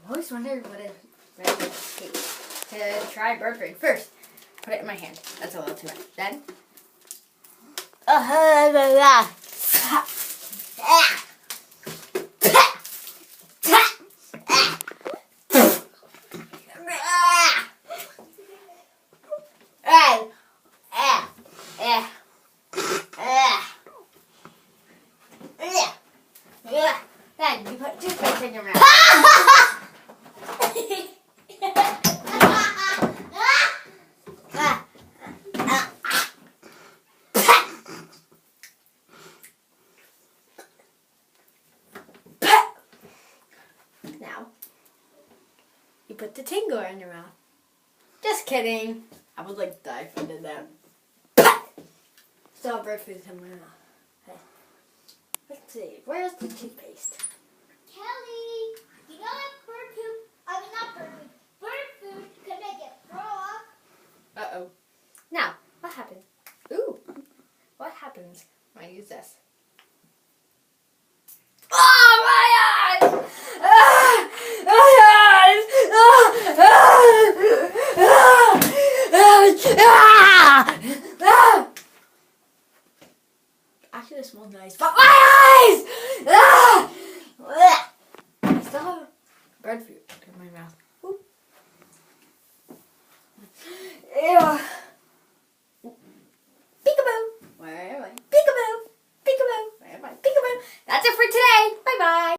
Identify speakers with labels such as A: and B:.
A: I've always wondered what a red bird tastes. To try bird food. First, put it in my hand. That's a little too much. Then, then you put toothpaste in your mouth. Now, you put the tingler in your mouth. Just kidding. I would like die if I did that. Still have bird food in my mouth. Okay. Let's see. Where's the toothpaste?
B: Kelly, you know that bird poop, I mean not bird poop, bird food could make it throw up.
A: Uh-oh. Now, what happens? Ooh. What happens when I use this? Oh, my eyes! Ah! My eyes! Actually, it smells nice. But my eyes!